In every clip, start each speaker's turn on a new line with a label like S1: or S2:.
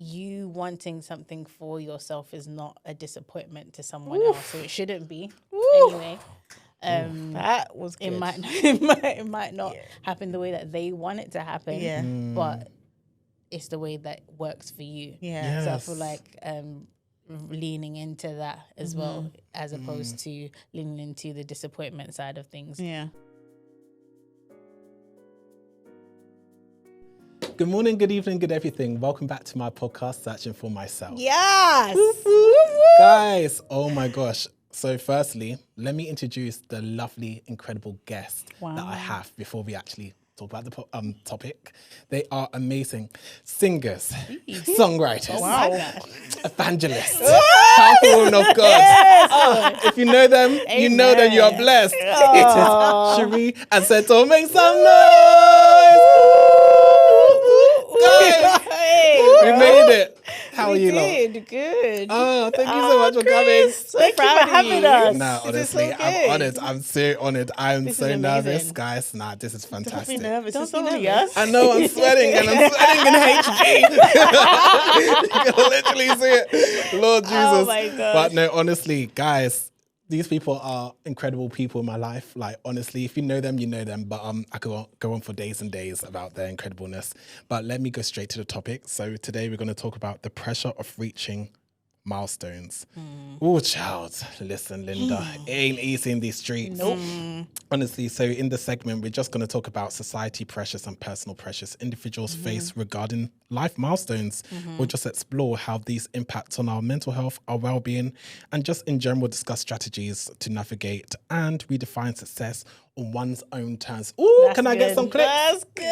S1: you wanting something for yourself is not a disappointment to someone else, so it shouldn't be anyway.
S2: That was good.
S1: It might not happen the way that they want it to happen.
S2: Yeah.
S1: But it's the way that works for you.
S2: Yeah.
S1: So I feel like leaning into that as well, as opposed to leaning into the disappointment side of things.
S2: Yeah.
S3: Good morning, good evening, good everything. Welcome back to my podcast, Searching for Myself.
S2: Yes.
S3: Guys, oh my gosh. So firstly, let me introduce the lovely, incredible guest that I have before we actually talk about the topic. They are amazing singers, songwriters, evangelists, powerful women of God. If you know them, you know that you are blessed. It is Sheree and Setor. Make some noise! Guys, we made it. How are you, lot?
S2: Good.
S3: Oh, thank you so much for coming.
S2: So proud of having us.
S3: Nah, honestly, I'm honoured. I'm so honoured. I'm so nervous, guys. Nah, this is fantastic.
S2: Don't be nervous.
S1: Don't
S2: It's
S1: be
S2: only
S1: nervous.
S2: us.
S3: I know I'm sweating and I'm sweating in HD. You can literally see it. Lord Jesus.
S2: Oh my gosh.
S3: But no, honestly, guys, these people are incredible people in my life. Like, honestly, if you know them, you know them. But I could go on for days and days about their incredibleness. But let me go straight to the topic. So today we're going to talk about the pressure of reaching milestones. Oh, child. Listen, Linda, it ain't easy in these streets.
S1: Nope.
S3: Honestly, so in this segment, we're just going to talk about society pressures and personal pressures individuals face regarding life milestones. We'll just explore how these impact on our mental health, our well-being, and just in general discuss strategies to navigate and redefine success on one's own terms. Ooh, can I get some clips?
S2: That's good.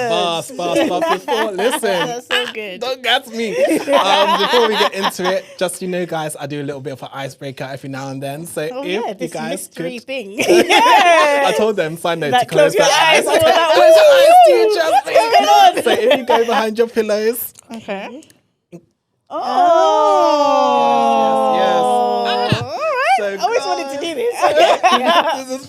S3: Fast. Before, listen.
S2: That's so good.
S3: Don't gas me. Before we get into it, just, you know, guys, I do a little bit of an icebreaker every now and then. So if you
S1: This
S3: guys
S1: mystery
S3: could,
S1: thing.
S3: I told them, sign note, to
S2: Like,
S3: close
S2: close your
S3: their eyes.
S2: eyes.
S3: Close your eyes, teachers. So if you go behind your pillows.
S2: Okay.
S3: Yes.
S2: All right.
S3: So,
S2: I always wanted to do this.
S3: this is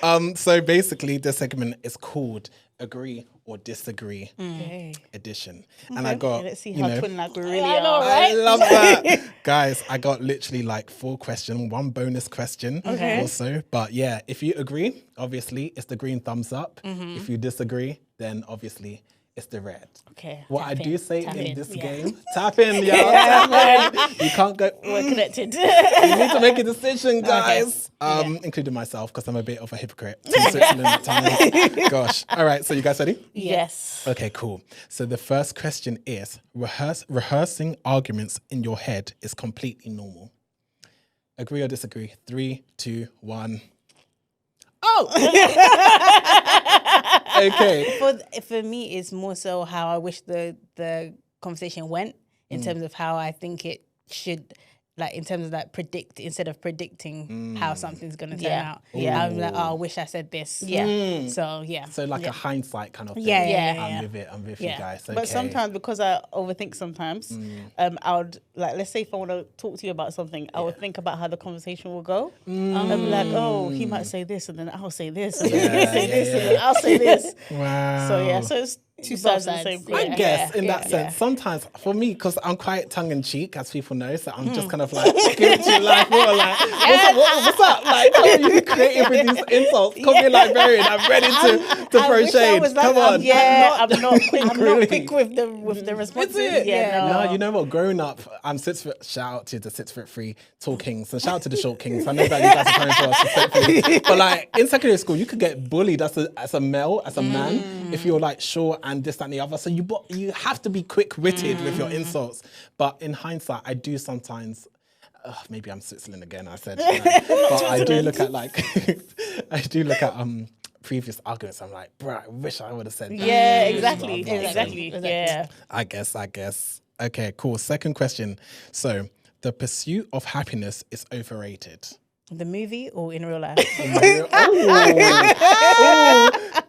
S3: fun. So basically, this segment is called Agree or Disagree
S2: Okay.
S3: Edition. And I got,
S2: Let's see
S3: you
S2: how
S3: know,
S2: twin like we really
S1: I know,
S2: are.
S1: right?
S3: I love that. Guys, I got literally like 4 questions, 1 bonus question also. But yeah, if you agree, obviously it's the green thumbs up. If you disagree, then obviously it's the red.
S1: Okay.
S3: What I do say
S1: Tap
S3: in
S1: in,
S3: this
S1: yeah.
S3: game, tap in, y'all. Tap in. You can't go,
S1: We're connected.
S3: you need to make a decision, guys. Including myself, because I'm a bit of a hypocrite. In Switzerland at times. Gosh. All right, so you guys ready?
S1: Yes.
S3: Okay, cool. So the first question is, rehearsing arguments in your head is completely normal. Agree or disagree? 3, 2, 1. Oh! Okay.
S1: For me, it's more so how I wish the conversation went in terms of how I think it should, like in terms of like instead of predicting how something's going to turn out.
S2: Yeah.
S1: I'm like, oh, I wish I said this.
S2: Yeah.
S1: So, yeah.
S3: So like a hindsight kind of thing.
S1: Yeah.
S3: I'm with you
S1: Yeah.
S3: guys. Okay.
S2: But sometimes, because I overthink sometimes, I would, like, let's say if I want to talk to you about something, I would think about how the conversation will go. I'll be like, oh, he might say this, and then I'll say this, and then he say this, and then I'll say this.
S3: Wow.
S2: So, yeah, so it's two sides of the same
S1: sides.
S2: coin.
S3: I guess in that
S1: yeah.
S3: sense, sometimes for me, because I'm quite tongue in cheek, as people know, so I'm just kind of like, give it you like, more like, what's up? Like, how are you creative with these insults? Call me like Marion, I'm ready to throw shade. Come on.
S2: I'm not quick with the responses.
S3: Is it?
S2: Yeah,
S3: No, you know what? Growing up, I'm 6 foot. Shout out to the 6 foot 3 tall kings, and shout out to the short kings. I know that you guys are coming for us respectfully, but like in secondary school, you could get bullied as a male, as a man, if you're like short and this, that, and the other. So you have to be quick-witted with your insults. But in hindsight, I do sometimes. Maybe I'm Switzerland again. I said, but I do look at like previous arguments. I'm like, bro, I wish I would have said that.
S2: Yeah, exactly. Yeah.
S3: I guess. Okay, cool. Second question. So, the pursuit of happiness is overrated.
S1: The movie or in real life?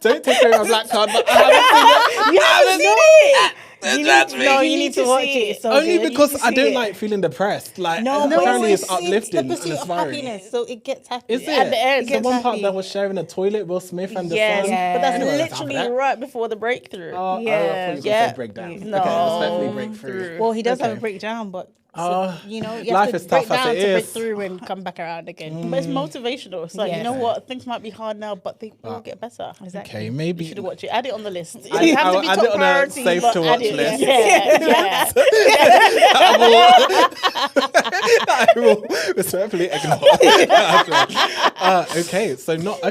S3: Don't take away my black card, but I haven't seen it.
S2: You haven't seen it? You need to watch it. It's so
S3: Only
S2: good.
S3: because
S2: You need to
S3: I
S2: see
S3: don't
S2: it.
S3: like feeling depressed. Like,
S1: No,
S3: apparently it's
S1: it's
S3: uplifting
S1: the
S3: and
S1: pursuit of
S3: inspiring.
S1: happiness, so it gets happy.
S3: Is it?
S2: At the end,
S3: the
S2: it
S3: one
S2: gets
S3: part
S2: happy.
S3: that was sharing a toilet, Will Smith and the
S2: Yes,
S3: son.
S1: Yeah.
S2: but that's
S3: Anyway, let's have
S2: literally
S3: that.
S2: right before the breakthrough.
S3: I thought you were going to say breakdown.
S2: No,
S3: Okay, let's definitely break through.
S1: Well, he does have a
S3: Okay.
S1: breakdown, but you know, you
S3: life
S1: have to
S3: is
S1: break
S3: tough as
S1: down
S3: it
S1: to break
S3: is.
S1: through and come back around again.
S2: But it's motivational. It's like, you know
S1: Yeah.
S2: what? Things might be hard now, but they will get better.
S1: Exactly.
S3: Okay,
S2: You
S3: maybe.
S2: should watch it. Add it on the list. It
S3: I-
S2: doesn't have
S3: I'll
S2: to be
S3: add
S2: top
S3: it on a
S2: priority,
S3: safe
S2: but
S3: to
S2: add
S3: watch
S2: it.
S3: list.
S2: Yeah.
S3: I will respectfully ignore. Okay, so not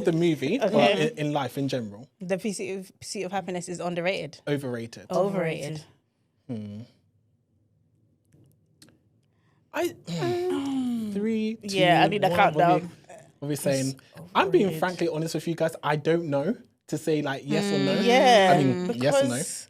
S3: the movie, but in life in general.
S1: The pursuit of happiness is underrated.
S3: Overrated.
S1: Overrated.
S3: I 3, 2,
S2: Yeah, I need a
S3: 1,
S2: countdown.
S3: What are we saying? I'm being frankly honest with you guys. I don't know to say like yes or no.
S2: Yeah.
S3: I mean, yes or no.
S2: because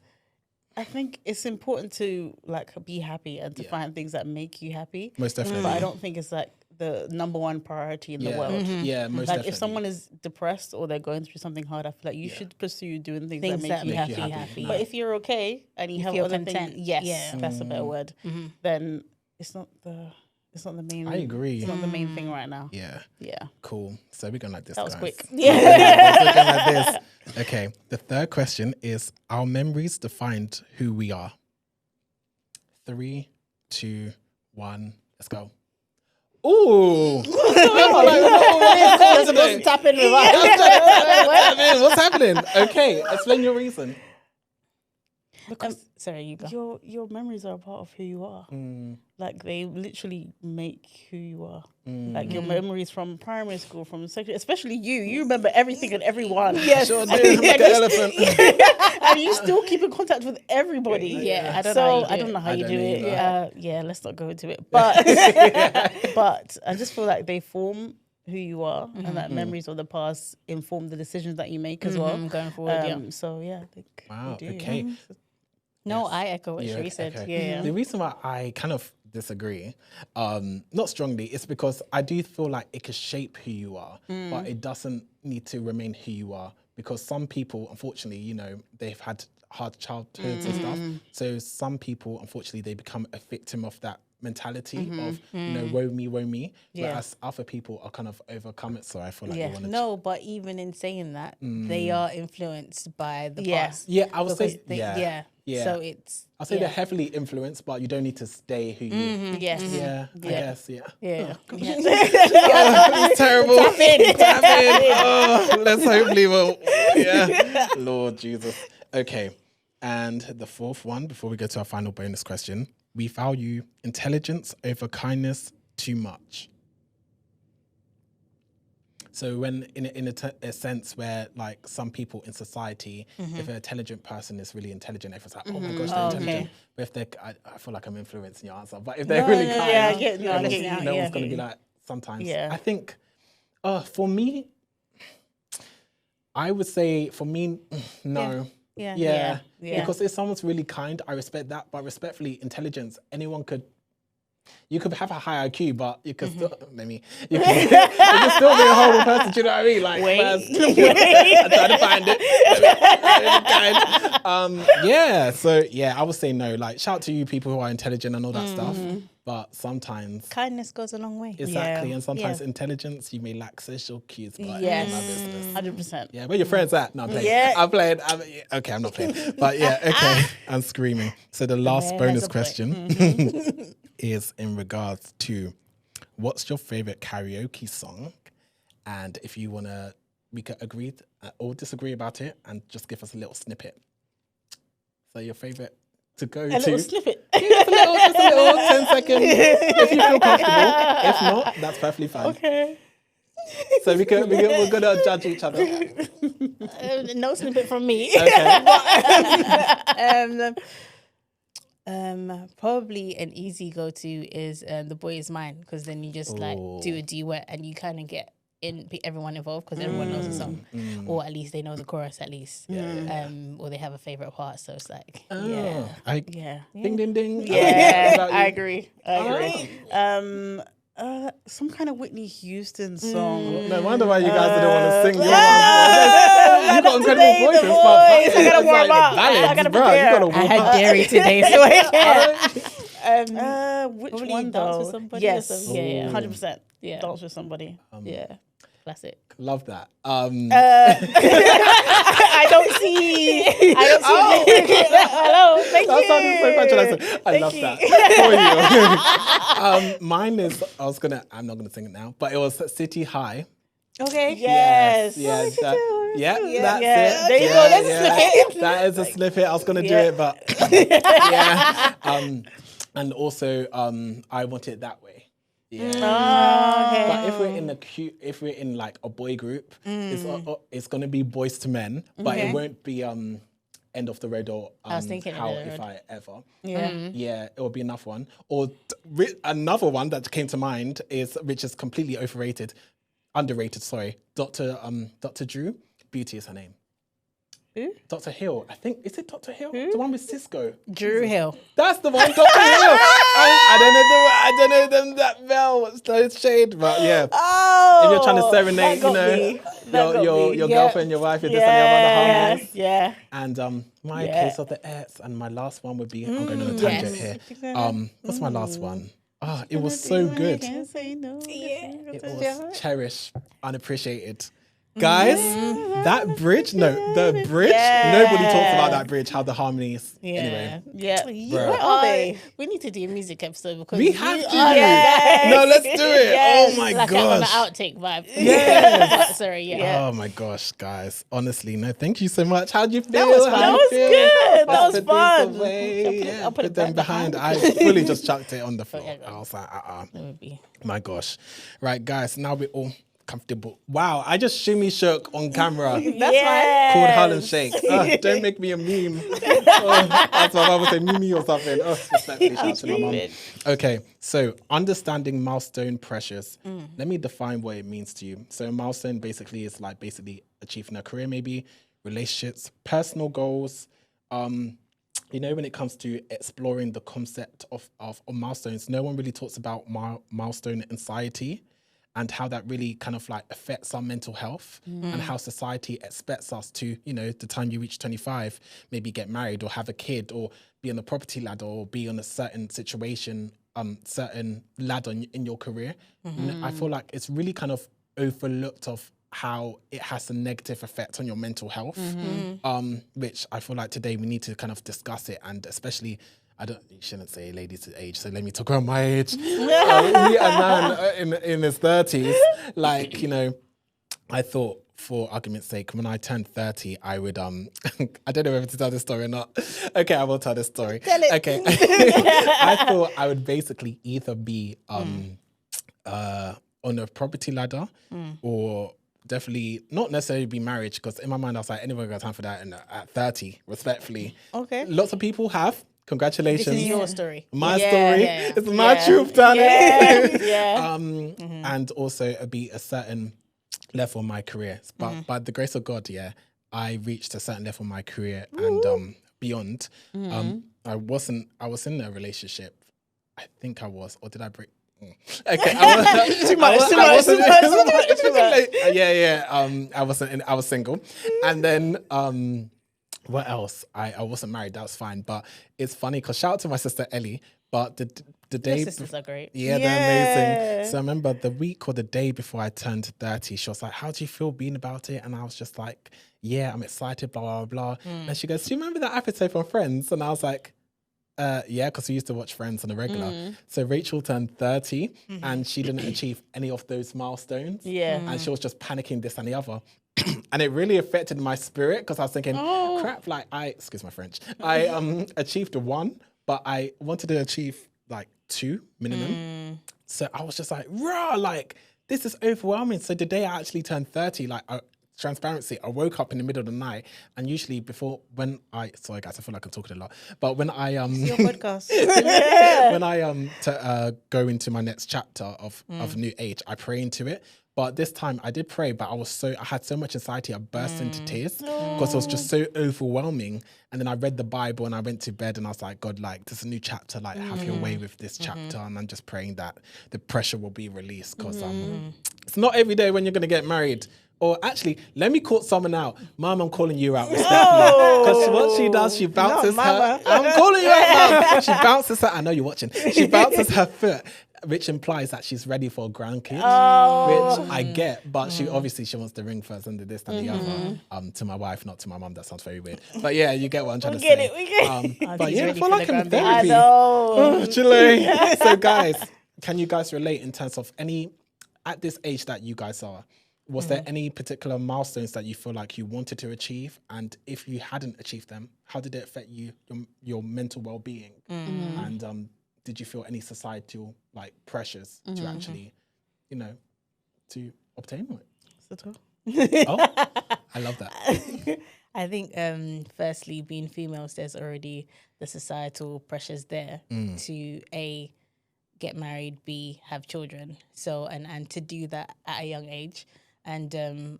S2: I think it's important to like be happy and to find things that make you happy.
S3: Most definitely.
S2: But I don't think it's like the number one priority in the world.
S3: Yeah, most
S2: Like
S3: definitely.
S2: if someone is depressed or they're going through something hard, I feel like you should pursue doing things that make you
S3: make you
S2: happy.
S3: happy.
S2: But if you're okay and you have
S1: feel
S2: other
S1: content,
S2: things, yes,
S1: yeah.
S2: that's a better word. Then it's not the main.
S3: I agree.
S2: It's not the main thing right now.
S3: Yeah,
S2: Yeah.
S3: cool. So we're going like this.
S2: That was
S3: guys.
S2: quick.
S3: We're going like this. Okay, the third question is: our memories defined who we are. 3, 2, 1, let's go. Ooh!
S2: Tap in with us.
S3: What's happening? Okay, explain your reason.
S1: Sorry, you go.
S2: Your memories are a part of who you are. Like they literally make who you are. Like your memories from primary school, from secondary, especially you. You remember everything and everyone. Yes,
S3: Sure do. Like an elephant.
S2: and you still keep in contact with everybody.
S1: Yeah, I don't know how you do it.
S2: Yeah, let's not go into it. But but I just feel like they form who you are, and that memories of the past inform the decisions that you make as well
S1: going forward.
S2: So yeah, I think
S3: Wow,
S2: they do.
S3: okay.
S1: No, I echo what Sheree said.
S3: okay.
S1: Yeah.
S3: The reason why I kind of disagree, not strongly, is because I do feel like it could shape who you are, but it doesn't need to remain who you are. Because some people, unfortunately, you know, they've had hard childhoods and stuff. So some people, unfortunately, they become a victim of that mentality of, you know, woe me. Whereas other people are kind of overcome it. So I feel like they want to.
S1: No, but even in saying that, they are influenced by the past.
S3: Yeah, I would say,
S1: Yeah. So it's.
S3: I'll say they're heavily influenced, but you don't need to stay who you.
S2: Yes.
S3: Yeah, I guess. Yeah.
S1: Yeah.
S3: It's terrible. Tap in. Oh, let's hopefully we'll. Yeah. Lord Jesus. Okay. And the fourth one, before we go to our final bonus question, we value intelligence over kindness too much. So when in a sense where like some people in society, if an intelligent person is really intelligent, everyone's like, oh my gosh, they're intelligent. But if they're, I feel like I'm influencing your answer, but if they're really kind, no one's going to be like, sometimes.
S2: Yeah.
S3: I think, for me, I would say for me, no.
S1: Yeah.
S3: Because if someone's really kind, I respect that. But respectfully, intelligence, anyone could. You could have a high IQ, but you could still. You can still be a horrible person. Do you know what I mean? Like, I try to find it. Yeah. So I would say no. Like, shout out to you people who are intelligent and all that stuff. But sometimes
S1: Kindness goes a long way.
S3: exactly, and sometimes intelligence you may lack social cues. But
S2: Yes.
S3: my business.
S2: 100%.
S3: Yeah, where your friends at? No, I'm playing.
S2: Yeah.
S3: I'm playing. Okay, I'm not playing. But yeah, okay. I'm screaming. So the last bonus question is in regards to what's your favorite karaoke song? And if you want to, we could agree or disagree about it and just give us a little snippet. So your favorite to go to.
S2: A little snippet.
S3: Just a little 10 seconds if you feel comfortable. If not, that's perfectly fine.
S2: Okay.
S3: So we're gonna judge each other.
S1: No snippet from me.
S3: Okay.
S1: Probably an easy go-to is The Boy Is Mine, because then you just like do a duet and you kind of get everyone involved because everyone knows the song, or at least they know the chorus at least, or they have a favorite part. So it's like,
S3: Ding ding ding.
S2: Yeah,
S3: About
S2: I
S3: you?
S2: agree. Some kind of Whitney Houston song.
S3: No wonder why you guys didn't want to sing. You got
S2: today,
S3: incredible
S2: the
S3: voices.
S2: voice. I gotta warm up.
S3: Ballads,
S2: I gotta
S3: bro. You
S2: prepare.
S3: gotta warm
S1: I had
S3: up.
S1: dairy today, so
S2: Which
S1: probably
S2: one
S1: Dance
S2: though?
S1: with Somebody or
S2: Yes,
S1: something. Yeah,
S2: 100%.
S1: Yeah.
S2: Dance with somebody.
S1: yeah, classic.
S3: Love that.
S2: I don't see. Hello, thank
S3: That
S2: you.
S3: sounded so patronizing. I love that. For you. Mine is, I'm not gonna sing it now, but it was City High.
S2: Okay. Yes.
S3: Yes. That's
S2: Yeah.
S3: it.
S2: There you go. That's a snippet.
S3: That is a snippet. I was gonna do it, but yeah. And also, I Want It That Way. Yeah.
S2: Okay.
S3: But if we're in like a boy group, it's gonna be Boys to Men, but it won't be End of the Road or
S1: I was thinking
S3: How
S1: End of the
S3: If
S1: Road.
S3: I Ever.
S2: Yeah.
S3: Yeah, it will be enough one. Or another one that came to mind which is completely underrated. Sorry, Dr. Drew. Beauty is her name.
S2: Who?
S3: Dr. Hill. I think, is it Dr. Hill? The one with Cisco.
S1: Drew Hill.
S3: That's the one, Dr. Hill. I don't know them that well. What's the shade? But yeah.
S2: Oh.
S3: If you're trying to serenade, your girlfriend, your wife, your this and the other harmonies.
S2: Yeah.
S3: And my case of the ex, and my last one would be, I'm going on a tangent here. What's my last one? Oh, it was so good. It was cherished, unappreciated. Guys, that bridge, the bridge, nobody talks about that bridge, how the harmonies, anyway.
S2: Yeah.
S3: Bro.
S2: Where are they?
S1: We need to do a music episode because
S3: We have to.
S2: Yes.
S3: No, let's do it.
S2: Yes.
S3: Oh my
S1: like an
S3: gosh.
S1: outtake vibe.
S3: Yes.
S1: Sorry, yeah.
S3: Oh my gosh, guys. Honestly, no, thank you so much. How'd you feel?
S2: That was fun.
S3: How'd you
S2: That was
S3: feel?
S2: good. That was
S3: Put this
S2: fun.
S3: away. Yeah,
S2: I'll put it
S3: put them
S2: back
S3: behind.
S2: behind.
S3: I fully just chucked it on the floor.
S1: Okay.
S3: I was like,
S1: It would be.
S3: My gosh. Right, guys, now we're all comfortable. Wow, I just shimmy shook on camera.
S2: That's
S3: Called Harlem Shake. Don't make me a meme. That's what I would say, meme or something. Respectfully, shout out to my mum. Okay, so understanding milestone pressures. Let me define what it means to you. So a milestone basically is like achieving a career, maybe relationships, personal goals. When it comes to exploring the concept of milestones, no one really talks about milestone anxiety and how that really kind of like affects our mental health and how society expects us to, the time you reach 25, maybe get married or have a kid or be on the property ladder or be on a certain situation, certain ladder in your career. And I feel like it's really kind of overlooked of how it has a negative effect on your mental health, which I feel like today we need to kind of discuss it, and especially, you shouldn't say ladies' age, so let me talk about my age. Me, a man in his 30s, I thought, for argument's sake, when I turned 30, I would, I don't know whether to tell this story or not. Okay, I will tell this story.
S2: Tell it.
S3: Okay. I thought I would basically either be on a property ladder or definitely not necessarily be married, because in my mind I was like, anyone got time for that at 30, respectfully.
S2: Okay.
S3: Lots of people have. Congratulations.
S1: This is your story.
S3: My story.
S1: Yeah.
S3: It's my truth, darling.
S2: Yeah.
S3: And also be a certain level in my career. But by the grace of God, I reached a certain level in my career and beyond. I was in a relationship. I think I was, or did I break? Okay,
S2: Too much.
S3: I was single, and then what else? I wasn't married. That was fine, but it's funny because shout out to my sister Ellie. But the day,
S1: Your sisters are great.
S3: yeah, they're amazing. So I remember the week or the day before I turned 30, she was like, "How do you feel being about it?" And I was just like, "Yeah, I'm excited." Blah blah blah. And she goes, "Do you remember that episode from Friends?" And I was like, yeah, because we used to watch Friends on a regular. So Rachel turned 30 and she didn't achieve any of those milestones.
S2: Yeah.
S3: And she was just panicking this and the other. And it really affected my spirit because I was thinking, crap, excuse my French, I achieved one, but I wanted to achieve like 2 minimum. So I was just like, rah, this is overwhelming. So the day I actually turned 30, transparency, I woke up in the middle of the night, and usually sorry guys, I feel like I'm talking a lot, but when I
S2: It's your podcast.
S3: when I go into my next chapter of new age, I pray into it. But this time I did pray, but I had so much anxiety, I burst into tears because it was just so overwhelming. And then I read the Bible and I went to bed and I was like, God, like, there's a new chapter, like, have your way with this chapter. And I'm just praying that the pressure will be released because it's not every day when you're going to get married. Or actually, let me call someone out. Mom, I'm calling you out respectfully. Because what she does, she bounces her. I'm calling you out, Mom. She bounces her. I know you're watching. She bounces her foot, which implies that she's ready for a grandkid, which I get. But she wants the ring first and this and the other. To my wife, not to my mom. That sounds very weird. But yeah, you get what I'm trying to say.
S2: We get it.
S3: But yeah, I feel like I'm in
S2: I
S3: therapy.
S2: know.
S3: Chile. So guys, can you guys relate in terms of at this age that you guys are, was there any particular milestones that you feel like you wanted to achieve? And if you hadn't achieved them, how did it affect your mental well-being? And did you feel any societal like pressures to actually, to obtain it? Oh, I love that.
S1: I think firstly, being females, there's already the societal pressures there to A, get married, B, have children. So and to do that at a young age. And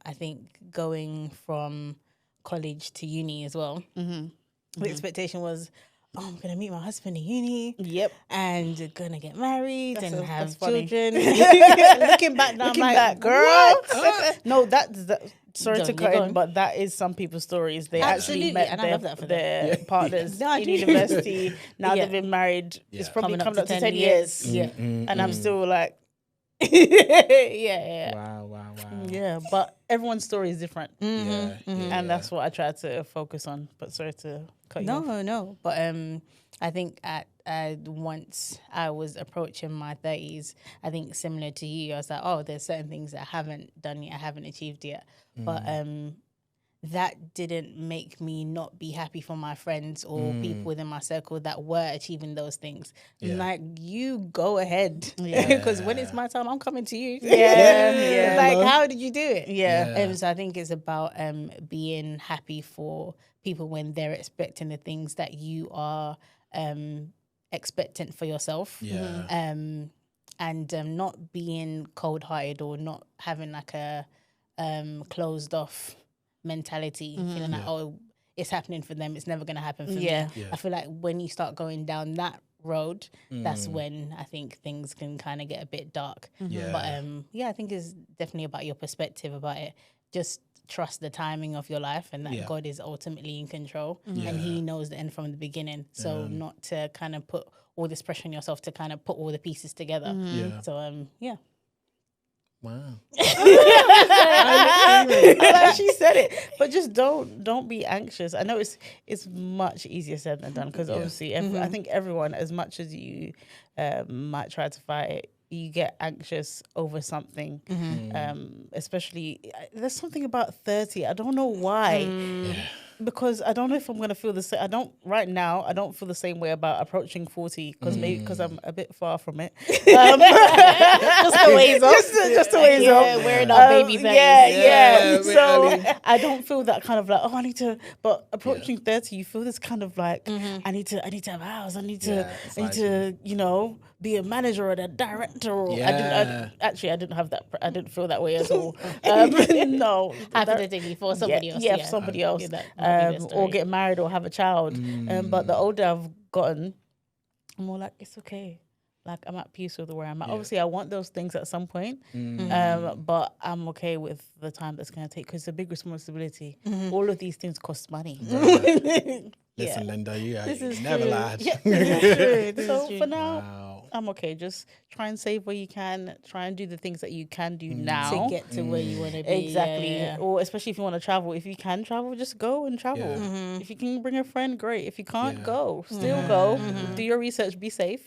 S1: I think going from college to uni as well, the expectation was, I'm going to meet my husband in uni.
S2: Yep.
S1: And going to get married and have children.
S2: Looking back now, I'm like,
S1: girl.
S2: No, that's sorry to
S1: You're
S2: cut in,
S1: gone.
S2: but that is some people's stories. They actually
S1: Absolutely,
S2: met
S1: and I love that for
S2: their partners
S1: No, I
S2: in
S1: do.
S2: university. Now they've been married. It's probably coming up to 10 years.
S1: Yeah.
S2: And I'm still like,
S1: yeah.
S3: Wow.
S2: Yeah, but everyone's story is different.
S3: And
S2: That's what I try to focus on. But sorry to cut you off.
S1: No. But I think once I was approaching my 30s, I think similar to you, I was like, oh, there's certain things that I haven't done yet, I haven't achieved yet. But that didn't make me not be happy for my friends or people within my circle that were achieving those things. Like, you go ahead. Because when it's my time, I'm coming to you. Like, how did you do it? So I think it's about being happy for people when they're expecting the things that you are expectant for yourself. And not being cold-hearted or not having like a closed off mentality, feeling like, oh, it's happening for them, it's never going to happen for me. I feel like when you start going down that road, that's when I think things can kind of get a bit dark. But I think it's definitely about your perspective about it. Just trust the timing of your life and that God is ultimately in control and he knows the end from the beginning. So not to kind of put all this pressure on yourself to kind of put all the pieces together. So
S3: Wow.
S2: Like she said it, but just don't be anxious. I know it's much easier said than done because obviously I think everyone, as much as you might try to fight it, you get anxious over something. Especially there's something about 30. I don't know why. Because I don't know if I'm going to feel the same. I don't feel the same way about approaching 40 because I'm a bit far from it. Just a ways off. Just a ways off.
S1: We're in our baby phase.
S2: Yeah. So I don't feel that kind of like, oh, I need to. But approaching 30, you feel this kind of like, I need to have a house. I need to, be a manager or a director. Or I didn't have that. I didn't feel that way at all. No,
S1: hypothetically for somebody else.
S2: Yeah, for somebody else. Or get married or have a child. But the older I've gotten, I'm more like, it's okay. Like, I'm at peace with where I'm at. Obviously, I want those things at some point, but I'm okay with the time that's going to take because it's a big responsibility. All of these things cost money.
S3: Listen, Linda, you never
S2: true.
S3: lied.
S2: Yeah, this is true. So for now,
S3: Wow.
S2: I'm okay. Just try and save where you can. Try and do the things that you can do now
S1: to get to where you want to be.
S2: Exactly.
S1: Yeah.
S2: Or especially if you want to travel. If you can travel, just go and travel. If you can bring a friend, great. If you can't, go. Still go. Do your research. Be safe.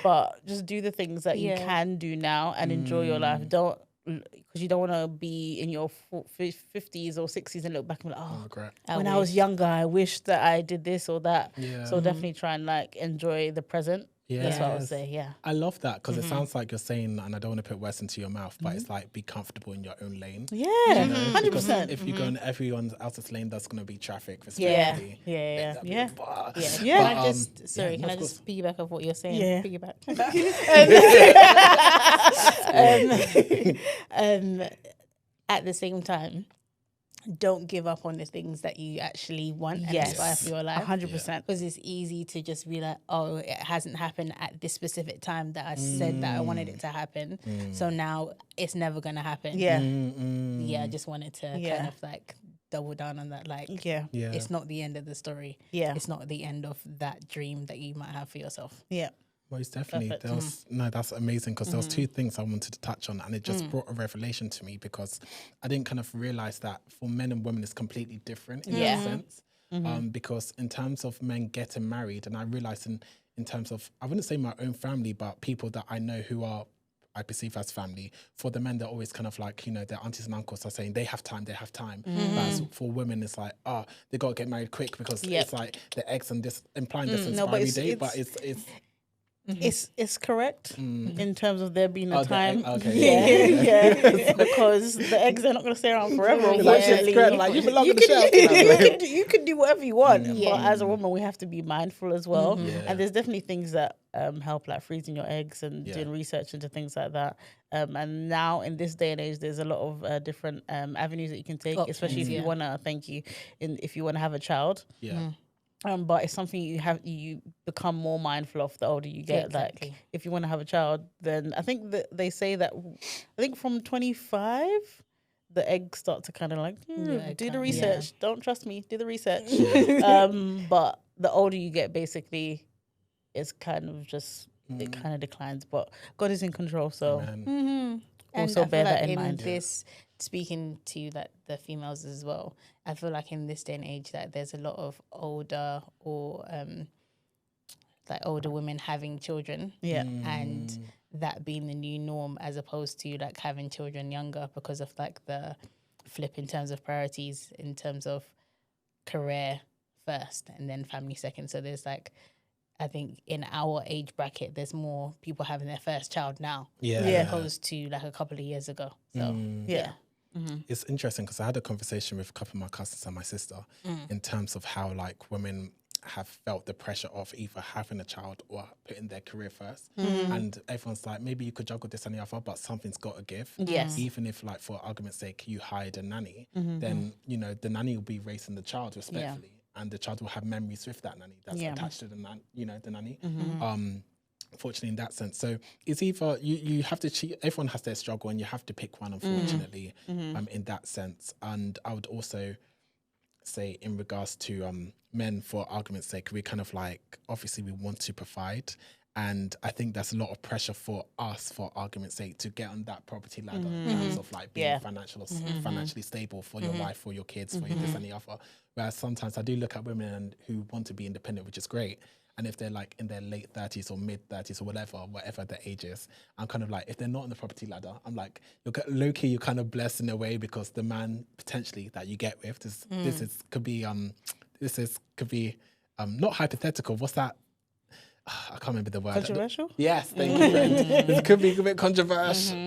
S2: But just do the things that you can do now and enjoy your life. Don't, because you don't want to be in your 50s or 60s and look back and be like, I was younger, I wish that I did this or that. So definitely try and like enjoy the present That's what I would say. Yeah.
S3: I love that because it sounds like you're saying, and I don't want to put words into your mouth, but it's like be comfortable in your own lane.
S2: Yeah.
S3: You know?
S2: 100%.
S3: Because if you go in everyone else's lane, that's going to be traffic.
S2: Yeah.
S3: Yeah.
S2: Yeah.
S1: Can I just can I just piggyback off what you're saying?
S2: Yeah.
S1: Piggyback. At the same time, don't give up on the things that you actually want and aspire for your life.
S2: 100%.
S1: Because it's easy to just be like, oh, it hasn't happened at this specific time that I said that I wanted it to happen. So now it's never going to happen.
S2: Yeah.
S1: Yeah, I just wanted to kind of like double down on that. Like, it's not the end of the story.
S2: Yeah.
S1: It's not the end of that dream that you might have for yourself.
S2: Yeah.
S3: Most definitely. That's amazing because there was two things I wanted to touch on and it just brought a revelation to me because I didn't kind of realize that for men and women it's completely different in that sense. Because in terms of men getting married, and I realized in terms of, I wouldn't say my own family, but people that I know who are I perceive as family, for the men they're always kind of like, you know, their aunties and uncles are saying they have time. Whereas for women it's like, they got to get married quick because it's like the eggs and this implying this expiry date, but
S2: it's correct in terms of there being a time. Because the eggs are not going to stay around forever.
S3: You belong on the shelf.
S2: You can do whatever you want, but as a woman, we have to be mindful as well. And there's definitely things that help, like freezing your eggs and doing research into things like that. And now in this day and age, there's a lot of different avenues that you can take, especially if you want to. If you want to have a child. But it's something you become more mindful of the older you get. Exactly. Like if you want to have a child, then I think that they say that from 25 the eggs start to kind of like do the research. Don't trust me, do the research. But the older you get, basically, it's kind of just it kind of declines. But God is in control, so also bear that in mind.
S1: This speaking to that the females as well, I feel like in this day and age that there's a lot of older or like older women having children, and that being the new norm as opposed to like having children younger because of like the flip in terms of priorities, in terms of career first and then family second. So there's like, I think in our age bracket, there's more people having their first child now, as opposed to like a couple of years ago. So
S3: it's interesting because I had a conversation with a couple of my cousins and my sister in terms of how like women have felt the pressure of either having a child or putting their career first. And everyone's like, maybe you could juggle this and the other, but something's got to give. Even if, like, for argument's sake, you hired a nanny, then, you know, the nanny will be raising the child respectfully. And the child will have memories with that nanny that's attached to the nanny. Fortunately, in that sense. So it's either you have to cheat. Everyone has their struggle, and you have to pick one. Unfortunately, in that sense. And I would also say, in regards to men, for argument's sake, we kind of like, obviously we want to provide. And I think there's a lot of pressure for us, for argument's sake, to get on that property ladder in terms of like being financially stable for your wife, for your kids, for your this and the other. Whereas sometimes I do look at women who want to be independent, which is great. And if they're like in their late 30s or mid 30s or whatever their age is, I'm kind of like, if they're not on the property ladder, I'm like, low key, you're kind of blessed in a way, because the man potentially that you get with, could be not hypothetical. What's that? I can't remember the word.
S2: Controversial?
S3: Yes, thank you. It could be a bit controversial.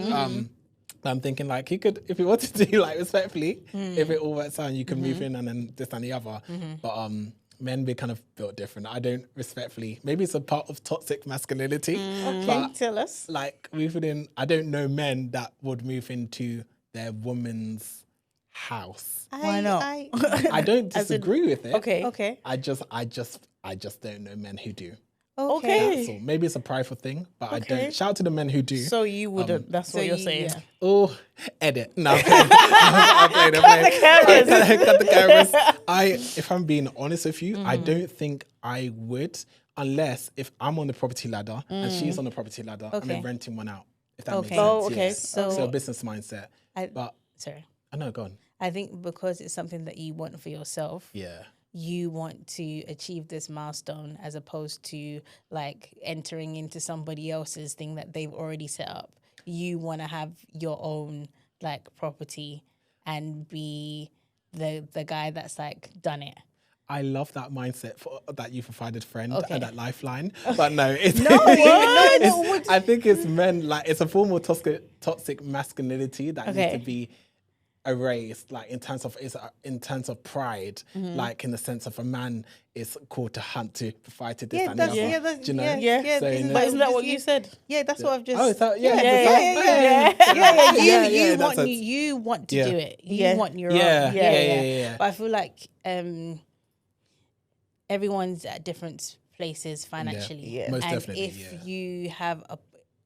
S3: I'm thinking like, he could, if he wanted to, like, respectfully, if it all works out, you can move in and then this and the other. But men, we're kind of built different. I don't respectfully, maybe it's a part of toxic masculinity.
S2: But tell us.
S3: Like, moving in, I don't know men that would move into their woman's house.
S2: Why not?
S3: I don't disagree with it.
S2: Okay.
S3: I just don't know men who do.
S2: Okay.
S3: That's all. Maybe it's a prideful thing, but I don't. Shout out to the men who do.
S2: So you wouldn't. That's what you're saying.
S3: Yeah. Oh, edit. No, I'm playing. Cut the cameras. If I'm being honest with you, I don't think I would, unless if I'm on the property ladder and she's on the property ladder and we're renting one out. If that makes sense.
S2: Okay.
S3: So a business mindset.
S1: Sorry.
S3: I know. Go on.
S1: I think because it's something that you want for yourself.
S3: Yeah.
S1: You want to achieve this milestone as opposed to like entering into somebody else's thing that they've already set up. You want to have your own like property and be the guy that's like done it.
S3: I love that mindset that you provided, friend,
S1: Okay.
S3: and that lifeline. But no, it's, I think it's men, like, it's a form of toxic masculinity that needs to be erased, like in terms of pride, like in the sense of a man is called to hunt, to provide, to this and the other. Do you know?
S2: Yeah.
S3: So,
S2: But isn't that what you said?
S1: Yeah, that's what I've just.
S3: Oh, is that,
S1: You want to do it. You want your own.
S3: Yeah.
S1: But I feel like everyone's at different places financially.
S3: Yeah. Most
S1: and
S3: definitely.
S1: If you have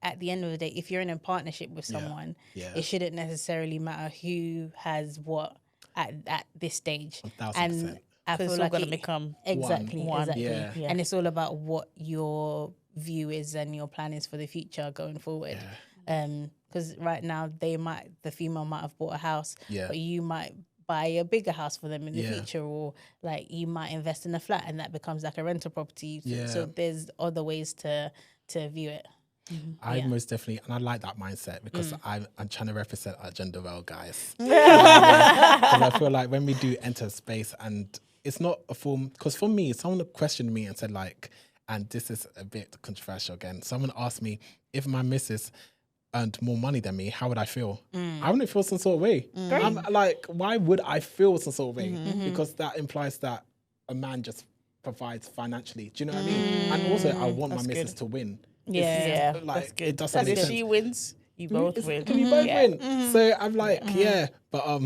S1: at the end of the day, if you're in a partnership with someone, it shouldn't necessarily matter who has what at this stage.
S3: 1,000%.
S1: And I feel
S2: It's all
S1: like
S2: going to become
S1: exactly.
S3: Yeah.
S1: And it's all about what your view is and your plan is for the future going forward. Because right now the female might have bought a house, but you might buy a bigger house for them in the future, or like you might invest in a flat and that becomes like a rental property. So there's other ways to view it.
S3: I most definitely, and I like that mindset because I'm trying to represent our gender well, guys. Because I feel like when we do enter space, and it's not a form, because for me, someone questioned me and said like, and this is a bit controversial again, someone asked me, if my missus earned more money than me, how would I feel? I wouldn't feel some sort of way. I'm like, why would I feel some sort of way? Because that implies that a man just provides financially. Do you know what I mean? And also, I want my missus to win.
S2: Yeah,
S3: Like,
S2: that's good.
S3: it doesn't make
S2: If
S3: sense.
S2: she wins, you both win.
S3: Can we both win? So I'm like, but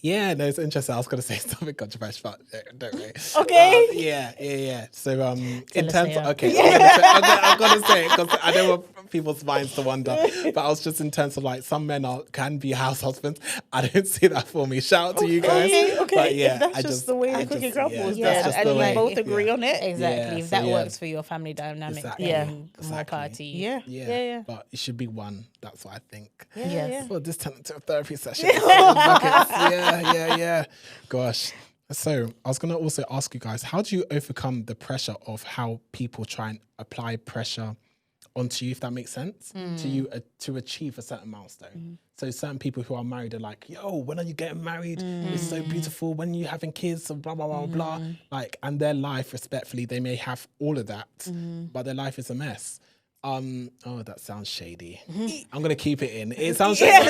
S3: yeah, no, it's interesting. I was going to say something controversial, but don't worry.
S2: Okay.
S3: Yeah. So in
S1: us
S3: terms
S1: later.
S3: of, I'm going to say it because I don't want people's minds to wonder. But I was just in terms of like, some men can be house husbands. I don't see that for me. Shout out to you guys.
S2: Okay.
S3: But yeah,
S2: If that's just the way the cookie crumbles,
S3: that's just
S2: and
S3: the
S2: you
S3: way.
S2: both agree on it.
S1: Exactly.
S3: Yeah,
S1: if
S3: so
S1: that works for your family dynamic,
S3: Exactly.
S1: then more
S3: Exactly.
S1: power to you.
S2: Yeah.
S3: But it should be one. That's what I think.
S1: Yes.
S3: Well, this turned into a therapy session. Yeah. Gosh. So I was going to also ask you guys, how do you overcome the pressure of how people try and apply pressure onto you, if that makes sense, to you to achieve a certain milestone? So certain people who are married are like, yo, when are you getting married? It's so beautiful. When are you having kids? So blah, blah, blah, blah. Like, and their life, respectfully, they may have all of that, but their life is a mess. Oh, that sounds shady. I'm gonna keep it in. It sounds shady.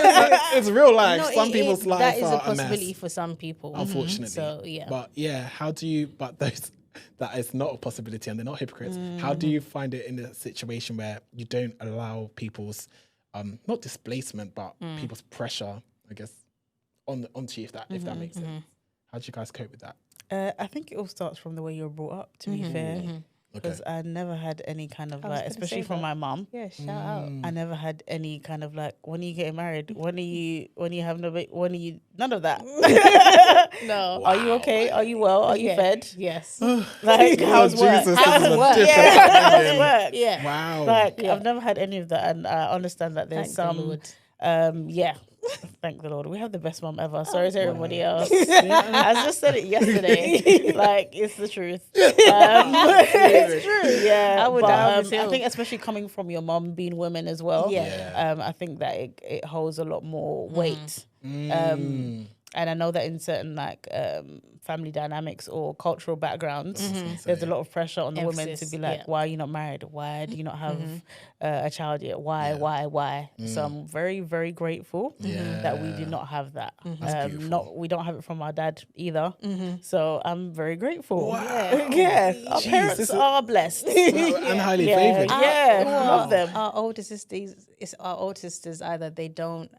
S3: It's real life.
S1: No,
S3: Some people's life
S1: that is
S3: are
S1: a possibility
S3: mess,
S1: for some people.
S3: unfortunately.
S1: So yeah.
S3: But yeah, how do you? But those that is not a possibility, and they're not hypocrites. How do you find it in a situation where you don't allow people's not displacement, but people's pressure, I guess, onto you, if that makes sense? How do you guys cope with that?
S2: I think it all starts from the way you're brought up, to be fair. Because I never had any kind of like, especially from my mom.
S1: Yeah, shout out.
S2: I never had any kind of like, when are you getting married? When are you having a baby? When are you? None of that.
S1: No.
S2: Are you okay? Are you well? Are you fed?
S1: Yes.
S2: Like, how's work?
S3: Jesus,
S1: How's
S3: this is a
S1: work?
S3: different
S2: How's
S3: opinion.
S2: work?
S1: Yeah.
S3: Wow.
S2: Like, I've never had any of that, and I understand that there's
S1: Thank the
S2: some.
S1: Lord.
S2: Thank the Lord. We have the best mom ever. Sorry to everybody else. I just said it yesterday. Like, it's the truth. It's true. Yeah.
S1: I would
S2: but,
S1: die on this
S2: I
S1: hill.
S2: think especially coming from your mom being women as well.
S1: Yeah.
S2: I think that it holds a lot more weight. And I know that in certain like family dynamics or cultural backgrounds, there's a lot of pressure on the women to
S1: Emphasis,
S2: be like, why are you not married? Why do you not have a child yet? Why? So I'm very, very grateful that we did not have that. We don't have it from our dad either. So I'm very grateful.
S3: Wow.
S2: Our parents are blessed.
S3: And highly favored.
S2: Love them.
S1: Our older sisters either they don't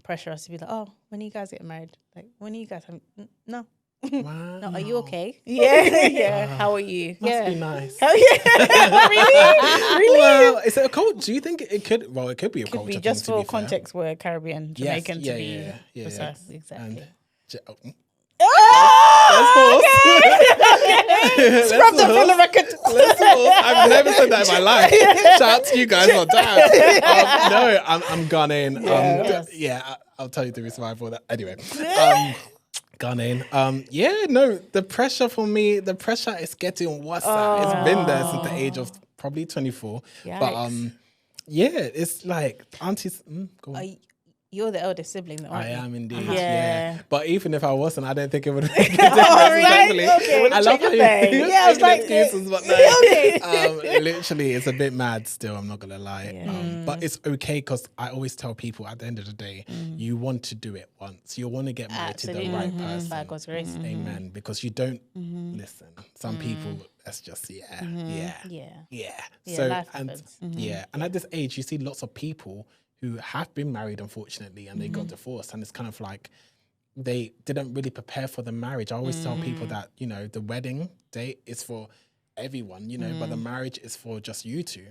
S1: pressure us to be like, oh, when are you guys getting married? Like, when are you guys having? No.
S3: Wow.
S1: No, are you okay?
S2: How are you?
S3: Must be nice.
S2: Really?
S3: Well, is it a culture? Do you think it could? Well, it could be a
S2: Could
S3: culture.
S2: be
S3: thing,
S2: just
S3: to
S2: for
S3: be fair.
S2: context, we're Caribbean, Jamaican to be precise.
S1: Exactly.
S3: Let's pause.
S2: Scrub them from the record.
S3: Let's pause. I've never said that in my life. Shout out to you guys on that. No, I'm Ghanaian. I'll tell you the reason why I thought that. Anyway, Ghanaian. The pressure for me, the pressure is getting worse. It's been there since the age of probably 24.
S1: Yikes.
S3: But it's like aunties. Go on.
S1: you're the eldest sibling, though, aren't
S3: I
S1: you?
S3: am indeed.
S2: Yeah.
S3: But even if I wasn't, I don't think it would have made a difference. Okay. I love how you
S2: I was like,
S3: excuses, but no. Literally, it's a bit mad still, I'm not going to lie. But it's okay because I always tell people at the end of the day, you want to do it once. You want to get married to the right person.
S1: By God's grace.
S3: Amen. Because you don't listen. Some people, that's just, yeah. So,
S1: life
S3: and
S1: happens.
S3: and at this age, you see lots of people who have been married, unfortunately, and they got divorced. And it's kind of like they didn't really prepare for the marriage. I always tell people that, you know, the wedding date is for everyone, you know, but the marriage is for just you two.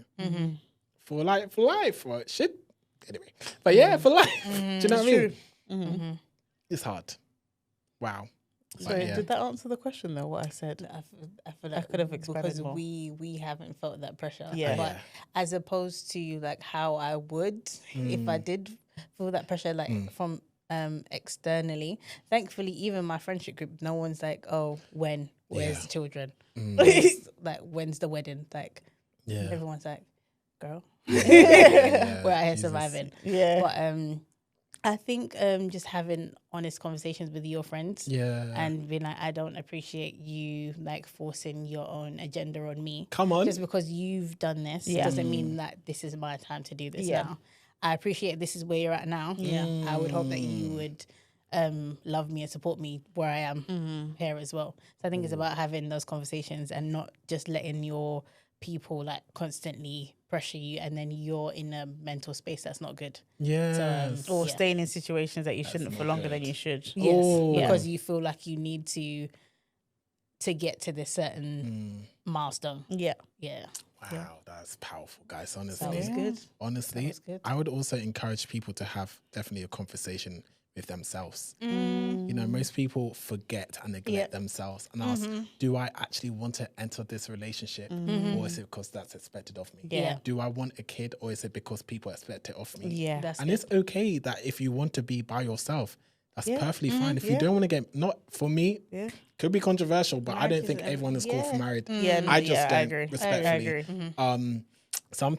S3: For life, or it should, anyway. But yeah, for life. Do you know what I mean? It's hard. Wow.
S2: So did that answer the question though? What I said?
S1: I feel like
S2: I could have expanded
S1: because
S2: more.
S1: we haven't felt that pressure.
S2: Yeah.
S1: But as opposed to like how I would if I did feel that pressure, like from externally. Thankfully, even my friendship group, no one's like, oh, where's the children? Like, when's the wedding? Like, everyone's like, girl, we're out here surviving.
S2: Yeah.
S1: But I think just having honest conversations with your friends and being like, I don't appreciate you like forcing your own agenda on me.
S3: Come on.
S1: Just because you've done this doesn't mean that this is my time to do this now. I appreciate this is where you're at now. I would hope that you would love me and support me where I am here as well. So I think it's about having those conversations and not just letting your people like constantly pressure you and then you're in a mental space that's not good.
S2: Or staying in situations that you shouldn't for longer than you should.
S1: Because you feel like you need to get to this certain milestone.
S3: Wow, that's powerful, guys. Honestly,
S1: That was good.
S3: Honestly,
S1: That was good.
S3: I would also encourage people to have definitely a conversation with themselves. You know, most people forget and neglect themselves and ask, do I actually want to enter this relationship or is it because that's expected of me? Do I want a kid or is it because people expect it of me? And it's okay that if you want to be by yourself, that's perfectly fine. If you don't want to get, not for me, could be controversial, but I don't think everyone is called for married. I just don't, respectfully.
S2: I agree.
S3: Some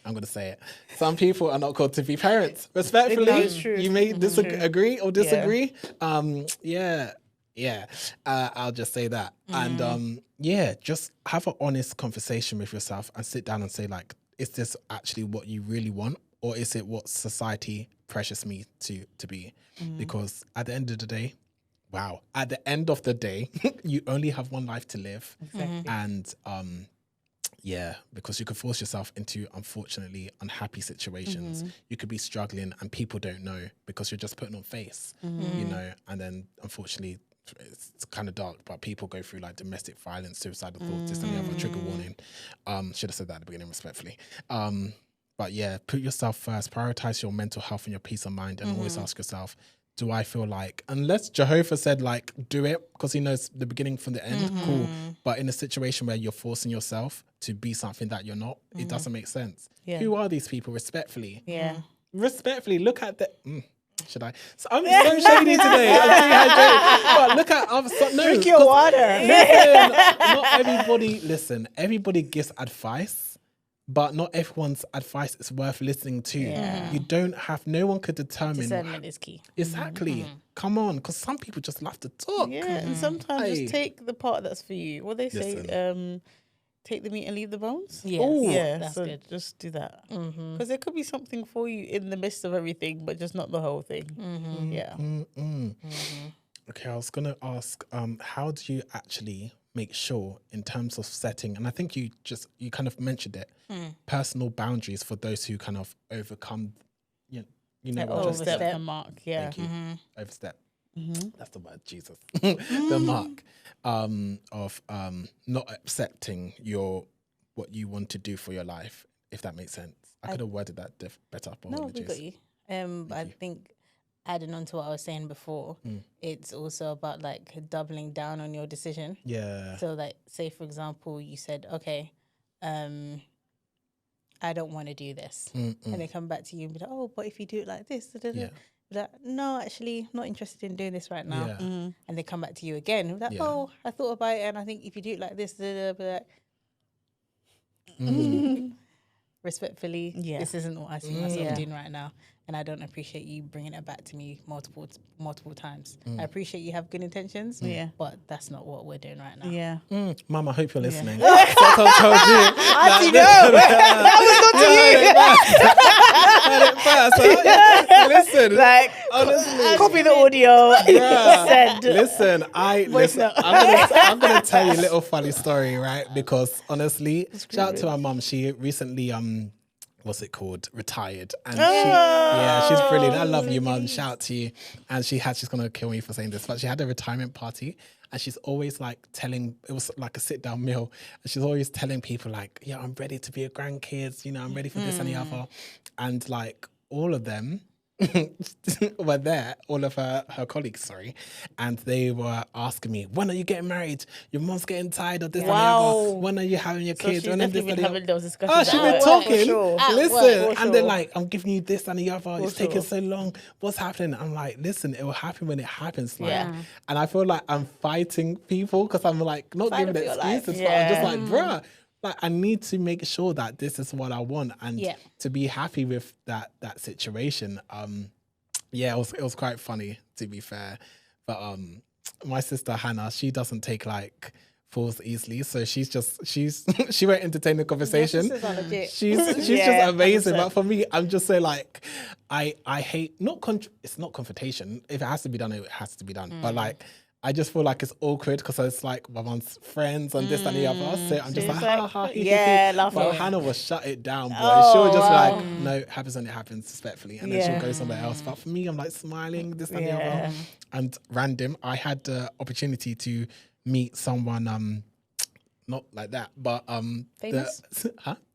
S3: I'm going to say it. Some people are not called to be parents. Respectfully,
S2: That's true.
S3: you may agree or disagree. I'll just say that. And just have an honest conversation with yourself and sit down and say, like, is this actually what you really want? Or is it what society pressures me to be? Because at the end of the day, you only have one life to live. And because you could force yourself into, unfortunately, unhappy situations. You could be struggling and people don't know because you're just putting on face, you know, and then unfortunately, it's kind of dark, but people go through like domestic violence, suicidal thoughts, just any other trigger warning. Should have said that at the beginning, respectfully. But yeah, put yourself first, prioritize your mental health and your peace of mind, and always ask yourself, do I feel like, unless Jehovah said like, do it, because he knows the beginning from the end, cool. But in a situation where you're forcing yourself to be something that you're not, it doesn't make sense. Who are these people, respectfully? Respectfully, look at the... should I? So I'm so shady today. I'm dehydrated. But look at...
S2: Drink your water.
S3: Listen, not everybody... Listen, everybody gives advice. But not everyone's advice is worth listening to. You don't have, no one could determine.
S1: Discernment is key.
S3: Exactly. Come on, because some people just love to talk.
S2: And sometimes just take the part that's for you. What they say, take the meat and leave the bones.
S1: That's
S2: so
S1: good.
S2: Just do that. Because there could be something for you in the midst of everything, but just not the whole thing.
S3: Okay, I was going to ask, how do you actually make sure in terms of setting, and I think you kind of mentioned it, personal boundaries for those who kind of overcome, you know,
S2: overstep the mark.
S3: Thank you. Overstep. That's the word, Jesus. The mark of not accepting what you want to do for your life, if that makes sense. I could have worded that better.
S1: No, we got you. I think adding on to what I was saying before, it's also about like doubling down on your decision. So like, say for example, you said, okay, I don't want to do this. And they come back to you and be like, oh, but if you do it like this, like, no, actually, not interested in doing this right now. And they come back to you again and be like, oh, I thought about it and I think if you do it like this, be like, respectfully, this isn't what I see myself doing right now. and I don't appreciate you bringing it back to me multiple times. I appreciate you have good intentions, but that's not what we're doing right now.
S2: Yeah.
S3: Mum, I hope you're listening. So I told you.
S2: Auntie, no. That was not to you.
S3: Listen,
S2: Like,
S3: honestly,
S2: copy the audio. Send.
S3: Listen, I'm gonna tell you a little funny story, right? Because honestly, shout out to my mum. She recently what's it called? Retired, and she's brilliant. I love you, mum. Shout out to you. And she's gonna kill me for saying this, but she had a retirement party. And she's always like it was like a sit down meal. And she's always telling people like, yeah, I'm ready to be a grandkids, I'm ready for this and the other. And like all of them were there, all of her colleagues, sorry. And they were asking me, when are you getting married? Your mom's getting tired of this and the other. When are you having your kids?
S2: She's
S3: When
S2: definitely been having those discussions.
S3: She's been talking.
S2: Sure.
S3: Listen, and they're like, I'm giving you this and the other. It's taking so long. What's happening? I'm like, listen, it will happen when it happens. Like, and I feel like I'm fighting people because I'm like, not giving excuses, but I'm just like, bruh, like I need to make sure that this is what I want and to be happy with that situation. It was quite funny, to be fair. But my sister Hannah, she doesn't take like falls easily, so she won't entertain the conversation. She's just amazing. 100%. But for me, I'm just so like I hate it's not confrontation. If it has to be done, it has to be done. But like I just feel like it's awkward because it's like my mum's friends and this and the other. So I'm just like, ha ha.
S2: laughing.
S3: But Hannah will shut it down, boy. She'll just like, no, it happens when it happens, respectfully. And then she'll go somewhere else. But for me, I'm like smiling, this and the other. And random, I had the opportunity to meet someone, not like that, but
S1: famous?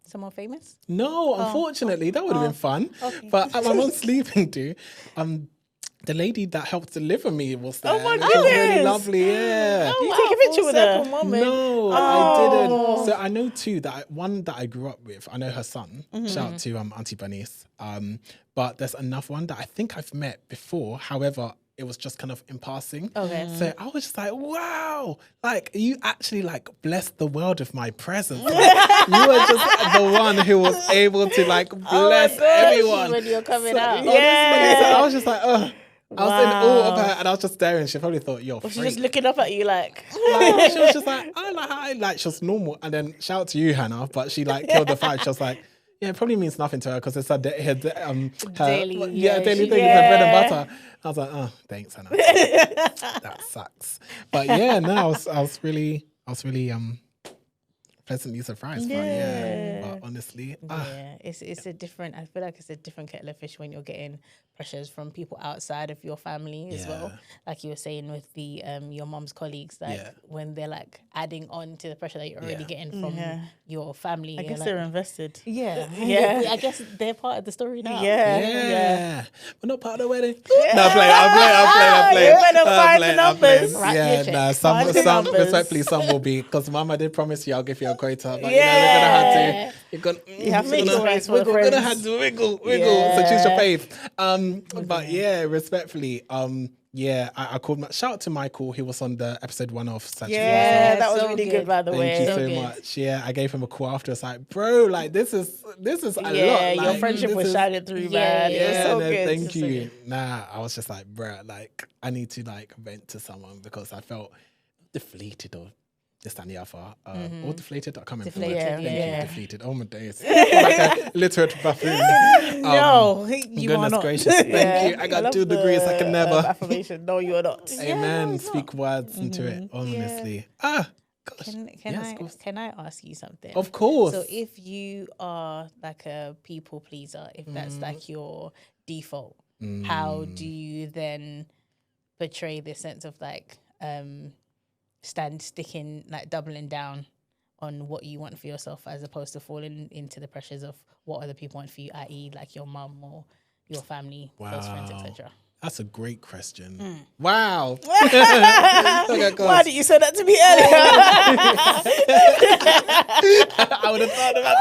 S1: Someone famous?
S3: No, unfortunately, that would have been fun. Okay. But at my mum's sleeping do, the lady that helped deliver me was there.
S2: Oh my
S3: goodness. She was really lovely, yeah.
S2: Did you take a picture with her?
S3: No, I didn't. So I know two, one that I grew up with. I know her son. Shout out to Auntie Bernice. But there's another one that I think I've met before. However, it was just kind of in passing. Okay. So I was just like, wow, like you actually like blessed the world with my presence. Like, you were just the one who was able to like bless everyone.
S1: When you're coming out.
S3: So I was just like, oh. I was in awe of her, and I was just staring. She probably thought, "You're."
S2: Was she just looking up at you like?
S3: She was just like, "I like how she was normal." And then shout out to you, Hannah, but she like killed the fact. She was like, "Yeah, it probably means nothing to her because it's her daily thing, her bread and butter." I was like, "Oh, thanks, Hannah." That sucks. But yeah, no, I was really pleasantly surprised. But honestly,
S1: it's a different. I feel like it's a different kettle of fish when you're getting pressures from people outside of your family as well. Like you were saying with the your mom's colleagues, like when they're like adding on to the pressure that you're already getting from your family.
S2: I guess
S1: like,
S2: they're invested.
S1: I guess they're part of the story now.
S3: But not part of the wedding. No, I'm playing.
S2: You better find the numbers.
S3: Some respectfully, some will be because Mama did promise you I'll give you a quota, but we're gonna have to wiggle. So choose your faith. But yeah, respectfully, I called. Shout out to Michael, who was on the episode 1 of Searchingformyself.
S2: Yeah, that was really good, by the way.
S3: Thank you so much. Yeah, I gave him a call after. It's like, bro, like this is a lot.
S2: Yeah, your friendship was shining through, man. It was so good.
S3: Thank you. Nah, I was just like, bro, like I need to like vent to someone because I felt deflated or this and the other. Or deflated, I can't remember. Deflated. Oh my days. Like a literate buffoon.
S2: No, you are not.
S3: Gracious. Thank you. I got 2 degrees. I can never.
S2: Affirmation. No, you are not.
S3: Amen. Speak words into it. Honestly. Gosh.
S1: Can I ask you something?
S3: Of course.
S1: So if you are like a people pleaser, if that's like your default, how do you then portray this sense of like sticking, like doubling down on what you want for yourself as opposed to falling into the pressures of what other people want for you, i.e. like your mum or your family, close friends, etc.?
S3: That's a great question. Wow.
S2: Why did you say that to me earlier?
S3: I would have thought about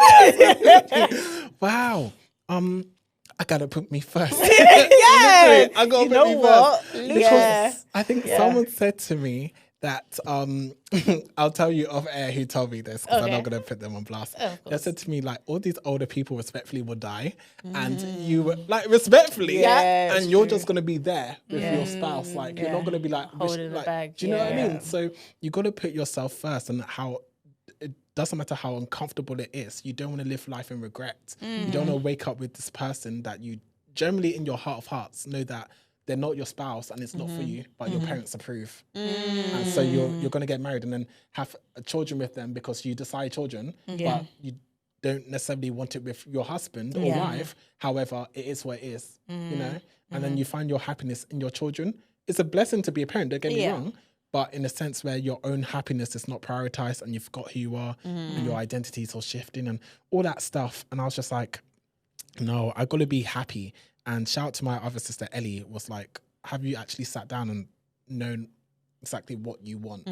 S3: that. Wow. I gotta put me first. I gotta put me first. Because I think someone said to me that I'll tell you off air who told me this because I'm not going to put them on blast. They said to me, like, all these older people respectfully will die, and you were like, respectfully, and you're just going to be there with your spouse. Like, you're not going to be like,
S1: holding the bag.
S3: do you know what I mean? So you got to put yourself first, and how it doesn't matter how uncomfortable it is. You don't want to live life in regret. You don't want to wake up with this person that you generally in your heart of hearts know that they're not your spouse and it's not for you, but your parents approve. And so you're going to get married and then have children with them because you desire children, but you don't necessarily want it with your husband or wife. However, it is what it is, you know? And then you find your happiness in your children. It's a blessing to be a parent, don't get me wrong, but in a sense where your own happiness is not prioritized and you forgot who you are and your identity is all shifting and all that stuff. And I was just like, no, I got to be happy. And shout out to my other sister, Ellie, was like, have you actually sat down and known exactly what you want?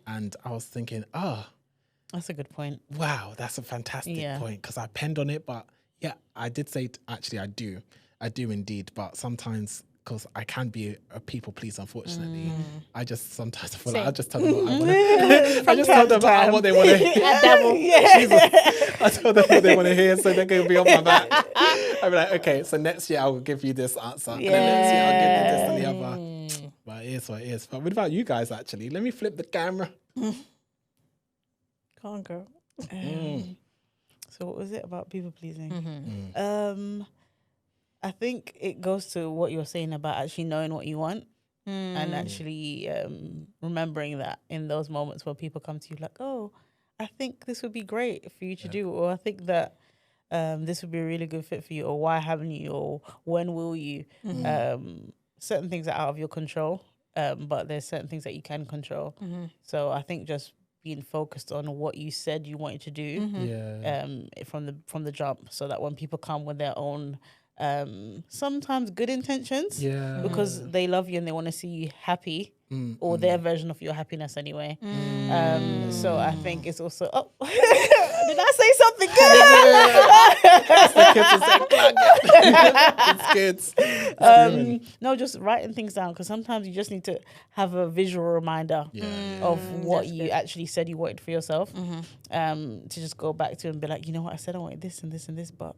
S3: And I was thinking,
S2: that's a good point.
S3: Wow, that's a fantastic point because I penned on it. But yeah, I did say, actually, I do indeed. But sometimes, because I can be a people pleaser, unfortunately, I just sometimes feel like I just tell them what I want to. I just tell them what they want to hear. I tell them what they want to hear, so they can be on my back. I'll be like, okay, so next year I will give you this answer, and then next year I'll give you this and the other. But it is what it is. But what about you guys? Actually, let me flip the camera.
S2: Come on, girl. So what was it about people pleasing? I think it goes to what you're saying about actually knowing what you want and actually remembering that in those moments where people come to you like, oh, I think this would be great for you to do, or I think that this would be a really good fit for you, or why haven't you, or when will you? Certain things are out of your control, but there's certain things that you can control. So I think just being focused on what you said you wanted to do from the jump, so that when people come with their own sometimes good intentions, because they love you and they want to see you happy, or their version of your happiness anyway. So I think it's also did I say something good? It's no, just writing things down, because sometimes you just need to have a visual reminder of what you actually said you wanted for yourself, to just go back to and be like, you know what, I said I wanted this and this and this, but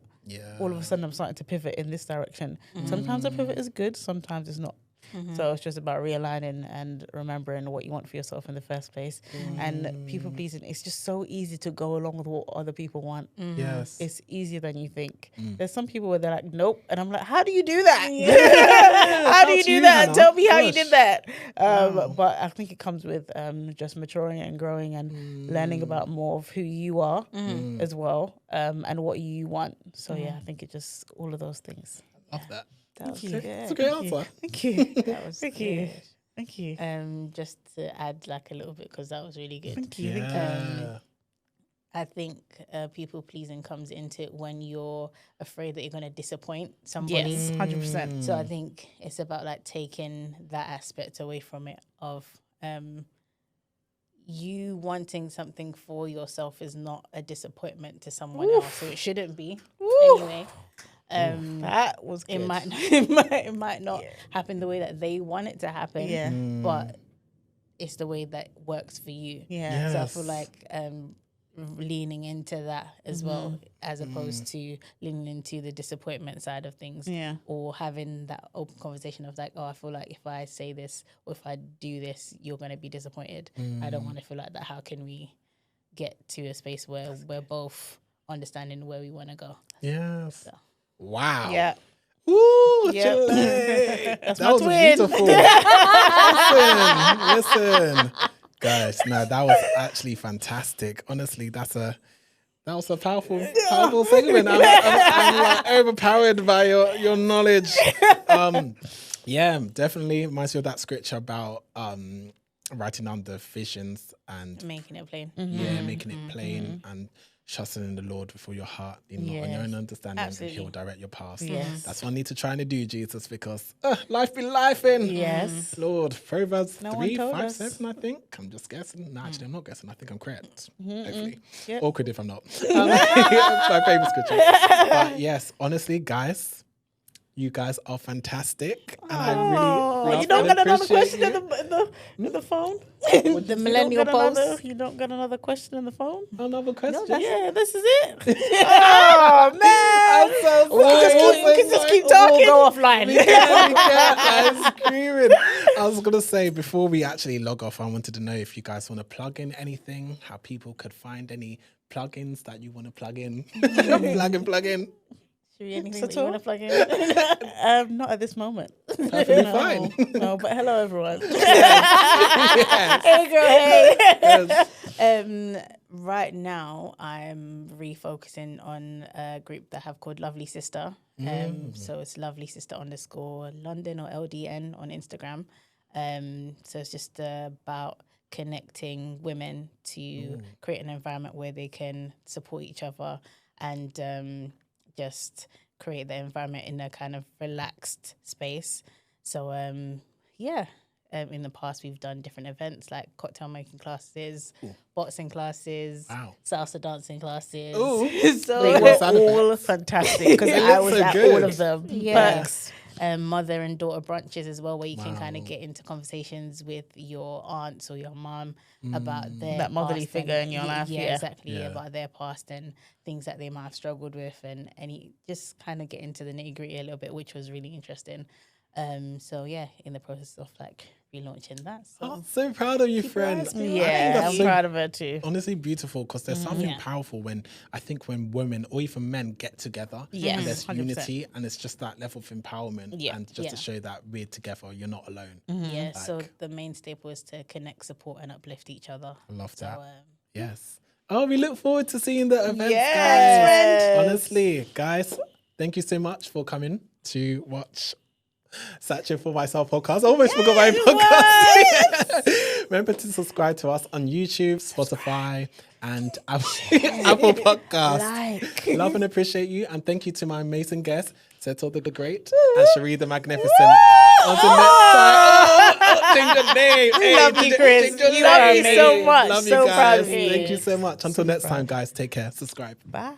S2: all of a sudden I'm starting to pivot in this direction. Sometimes the pivot is good, sometimes it's not. So it's just about realigning and remembering what you want for yourself in the first place. And people pleasing, it's just so easy to go along with what other people want.
S3: Yes.
S2: It's easier than you think. There's some people where they're like, nope. And I'm like, how do you do that? How do you do that? Tell me how you did that. But I think it comes with just maturing and growing and learning about more of who you are as well, and what you want. So yeah, I think it just, all of those things.
S3: Love that.
S2: That was good.
S3: That's a great answer.
S2: Thank you.
S1: That was
S2: Thank
S1: good.
S2: you. Thank you.
S1: Just to add like a little bit, because that was really good.
S2: Thank you.
S1: I think people pleasing comes into it when you're afraid that you're going to disappoint somebody.
S2: Yes, 100%.
S1: So I think it's about like taking that aspect away from it of you wanting something for yourself is not a disappointment to someone else, so it shouldn't be anyway.
S2: That was good.
S1: It might not happen the way that they want it to happen, but it's the way that works for you. So I feel like leaning into that as well, as opposed to leaning into the disappointment side of things, or having that open conversation of like, oh, I feel like if I say this or if I do this, you're going to be disappointed. I don't want to feel like that. How can we get to a space where we're both understanding where we want to go?
S3: Yes.
S1: So.
S3: Wow.
S2: Yeah.
S3: Ooh,
S2: Yep. That's
S3: that
S2: my
S3: was
S2: twin.
S3: beautiful. Listen. Guys, no, that was actually fantastic. Honestly, that was a powerful segment. I'm like overpowered by your knowledge. Yeah, definitely reminds me of that scripture about writing down the visions and
S1: Making it plain.
S3: making it plain and trusting in the Lord with all your heart, not on your own understanding, and He'll direct your path. That's what I need to try and do, Jesus, because life be lifing.
S2: Yes.
S3: Lord, Proverbs 3, 5,
S2: us.
S3: 7, I think. I'm just guessing. No, actually, I'm not guessing. I think I'm correct. Hopefully.
S2: Yep.
S3: Awkward if I'm not. My favorite scripture. But yes, honestly, guys, You guys are fantastic. And I really love
S2: you don't
S3: and
S2: got another
S3: appreciate
S2: question in the phone?
S1: The millennial pulse.
S2: You don't got another question in the phone?
S3: Another question?
S2: Yeah, this is it.
S3: Oh, man. I'm so
S2: we can just keep talking.
S1: We'll go offline.
S3: We can. I'm screaming. I was going to say, before we actually log off, I wanted to know if you guys want to plug in anything, how people could find any plugins that you want to plug in. plug in.
S2: Sheree, anything that you want to plug in? Not at this moment.
S3: Perfectly fine.
S2: No, but hello, everyone.
S3: Yes.
S1: Hey, girl, hey.
S3: Yes.
S1: Right now, I'm refocusing on a group that I have called Lovely Sister. So it's Lovely Sister _ London or LDN on Instagram. So it's just about connecting women to create an environment where they can support each other and just create the environment in a kind of relaxed space. So, in the past, we've done different events like cocktail making classes, boxing classes, salsa dancing classes.
S2: So they were all fantastic because I was at all of them.
S1: Yes. Mother and daughter brunches as well, where you can kind of get into conversations with your aunts or your mum about their
S2: that motherly
S1: past
S2: figure in your life.
S1: Yeah, exactly. Yeah. About their past and things that they might have struggled with, and just kind of get into the nitty gritty a little bit, which was really interesting. In the process of like relaunching that. So,
S3: so proud of you, friend.
S2: Yeah, I'm proud of her too.
S3: Honestly, beautiful, because there's something powerful when women or even men get together.
S2: Yes,
S3: and there's
S2: 100%.
S3: unity, and it's just that level of empowerment, and just to show that we're together, you're not alone.
S1: Yeah. So the main staple is to connect, support, and uplift each other.
S3: I love that. Yes. Oh, we look forward to seeing the events,
S2: Yes.
S3: guys. Honestly, guys, thank you so much for coming to watch Searching for Myself podcast. I almost forgot my podcast. Remember to subscribe to us on YouTube, Spotify, and Apple Podcasts. Love and appreciate you, and thank you to my amazing guests, Setor the Great and Sheree the Magnificent. Until next time. Change your name.
S2: Love you, Chris. Love you so much.
S3: Love you
S2: so
S3: guys.
S2: proud of you.
S3: Thank you so much. Until next time, guys. Take care. Subscribe.
S2: Bye.